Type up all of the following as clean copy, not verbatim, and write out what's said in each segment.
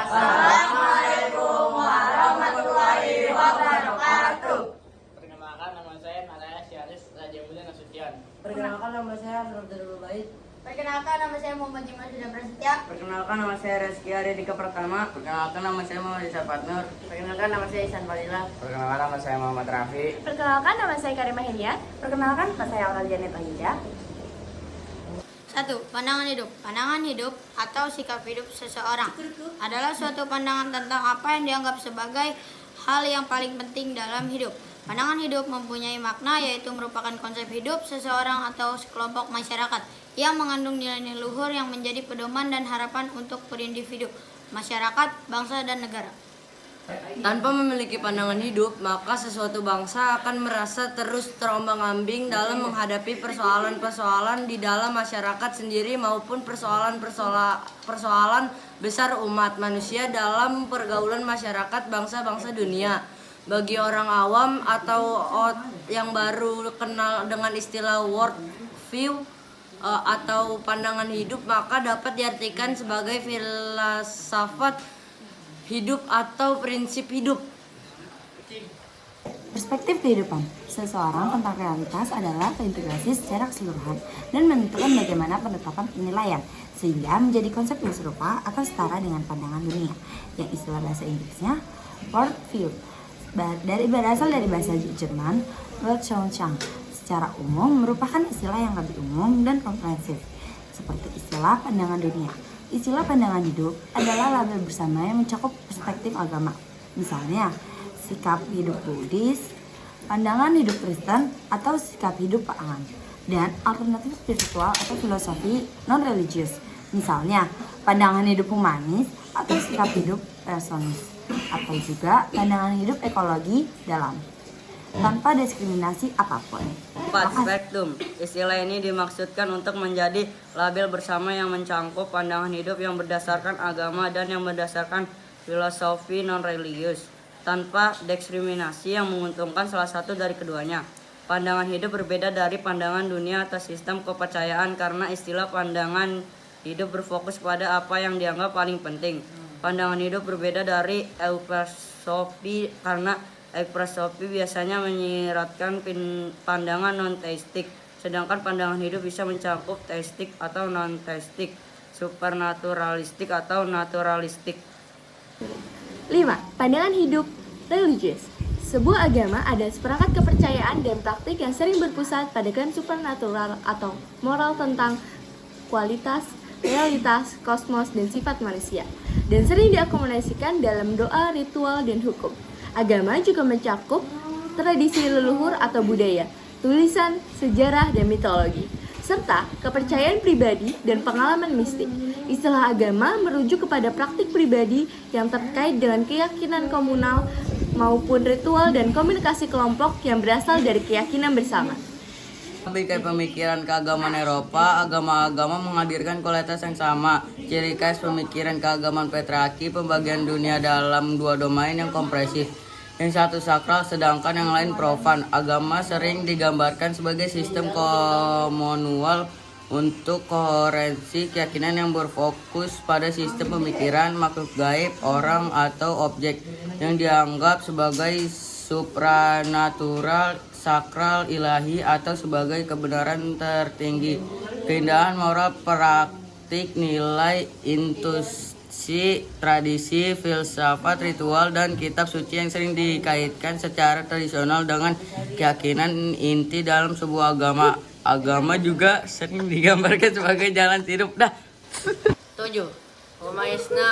Assalamualaikum warahmatullahi wabarakatuh. Perkenalkan, nama saya Naraya Syaris Raja Mulia Nasution. Perkenalkan, nama saya Nurdul Bait. Perkenalkan, nama saya Muhammad Jimal Sudah Prasetya. Perkenalkan, nama saya Reski Aridika Pratama. Perkenalkan, nama saya Muhammad Isa Partner. Perkenalkan, nama saya Ihsan Falila. Perkenalkan, nama saya Muhammad Rafi. Perkenalkan, nama saya Karimah Henia. Perkenalkan, nama saya Aurel Janet Ahida. 1. Pandangan hidup. Pandangan hidup atau sikap hidup seseorang adalah suatu pandangan tentang apa yang dianggap sebagai hal yang paling penting dalam hidup. Pandangan hidup mempunyai makna, yaitu merupakan konsep hidup seseorang atau sekelompok masyarakat yang mengandung nilai-nilai luhur yang menjadi pedoman dan harapan untuk berindividu, masyarakat, bangsa, dan negara. Tanpa memiliki pandangan hidup, maka sesuatu bangsa akan merasa terus terombang-ambing dalam menghadapi persoalan-persoalan di dalam masyarakat sendiri maupun persoalan besar umat manusia dalam pergaulan masyarakat bangsa-bangsa dunia. Bagi orang awam atau yang baru kenal dengan istilah world view atau pandangan hidup, maka dapat diartikan sebagai filsafat hidup atau prinsip hidup. Perspektif kehidupan seseorang tentang realitas adalah terintegrasi secara keseluruhan dan menentukan bagaimana penetapan penilaian, sehingga menjadi konsep yang serupa atau setara dengan pandangan dunia, yang istilah bahasa Inggrisnya world view. Berasal dari bahasa Jerman Weltanschauung. Secara umum merupakan istilah yang lebih umum dan komprehensif, seperti istilah pandangan dunia. Istilah pandangan hidup adalah label bersama yang mencakup perspektif agama. Misalnya, sikap hidup Buddhis, pandangan hidup Kristen, atau sikap hidup pangan. Dan alternatif spiritual atau filosofi non-religius. Misalnya, pandangan hidup humanis atau sikap hidup personis. Atau juga pandangan hidup ekologi dalam. Tanpa diskriminasi apapun. 4. Spektrum. Istilah ini dimaksudkan untuk menjadi label bersama yang mencakup pandangan hidup yang berdasarkan agama dan yang berdasarkan filosofi non-religius, tanpa diskriminasi yang menguntungkan salah satu dari keduanya. Pandangan hidup berbeda dari pandangan dunia atas sistem kepercayaan karena istilah pandangan hidup berfokus pada apa yang dianggap paling penting. Pandangan hidup berbeda dari eufilosofi karena eufilosofi biasanya menyiratkan pandangan non-teistik, sedangkan pandangan hidup bisa mencakup teistik atau non-teistik, supernaturalistik atau naturalistik. 5. Pandangan hidup religius. Sebuah agama ada seperangkat kepercayaan dan praktik yang sering berpusat pada keadaan supernatural atau moral tentang kualitas, realitas, kosmos, dan sifat manusia, dan sering diakomodasikan dalam doa, ritual, dan hukum. Agama juga mencakup tradisi leluhur atau budaya, tulisan, sejarah, dan mitologi, serta kepercayaan pribadi dan pengalaman mistik. Istilah agama merujuk kepada praktik pribadi yang terkait dengan keyakinan komunal maupun ritual dan komunikasi kelompok yang berasal dari keyakinan bersama. Bingkai pemikiran keagamaan Eropa, agama-agama menghadirkan kualitas yang sama. Ciri khas pemikiran keagamaan Petrarki, pembagian dunia dalam dua domain yang kompresif. Yang satu sakral, sedangkan yang lain profan. Agama sering digambarkan sebagai sistem komunal untuk koherensi keyakinan yang berfokus pada sistem pemikiran makhluk gaib, orang atau objek yang dianggap sebagai supranatural, sakral, ilahi, atau sebagai kebenaran tertinggi. Keindahan moral, praktik, nilai, intuisi, tradisi, filsafat, ritual, dan kitab suci yang sering dikaitkan secara tradisional dengan keyakinan inti dalam sebuah agama. Agama juga sering digambarkan sebagai jalan hidup. 7. Humanisme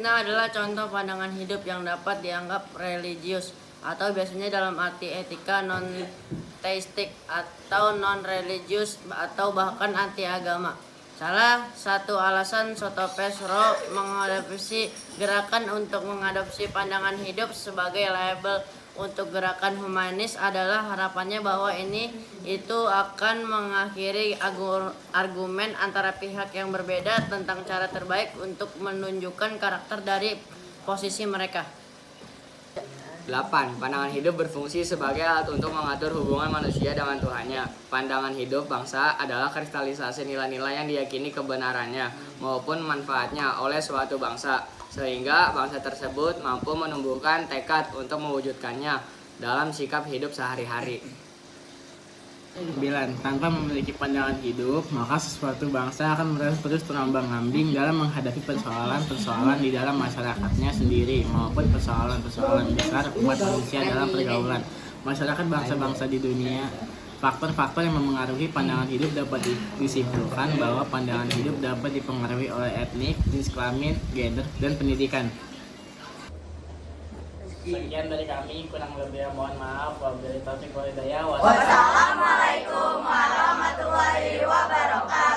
adalah contoh pandangan hidup yang dapat dianggap religius atau biasanya dalam arti etika non-teistik atau non-religius atau bahkan anti-agama. Salah satu alasan Sotomayor Row mengadopsi gerakan untuk mengadopsi pandangan hidup sebagai label untuk gerakan humanis adalah harapannya bahwa itu akan mengakhiri argumen antara pihak yang berbeda tentang cara terbaik untuk menunjukkan karakter dari posisi mereka. 8. Pandangan hidup berfungsi sebagai alat untuk mengatur hubungan manusia dengan Tuhannya. Pandangan hidup bangsa adalah kristalisasi nilai-nilai yang diyakini kebenarannya maupun manfaatnya oleh suatu bangsa. sehingga bangsa tersebut mampu menumbuhkan tekad untuk mewujudkannya dalam sikap hidup sehari-hari. 9. Tanpa memiliki pandangan hidup, maka suatu bangsa akan terus terombang-ambing dalam menghadapi persoalan-persoalan di dalam masyarakatnya sendiri maupun persoalan-persoalan besar umat manusia dalam pergaulan masyarakat bangsa-bangsa di dunia. Faktor-faktor yang memengaruhi pandangan hidup dapat disimpulkan bahwa pandangan hidup dapat dipengaruhi oleh etnik, jenis kelamin, gender, dan pendidikan. Sekian dari kami, kurang lebih mohon maaf. Wabillahi taufiq wal hidayah. Wassalamualaikum warahmatullahi wabarakatuh.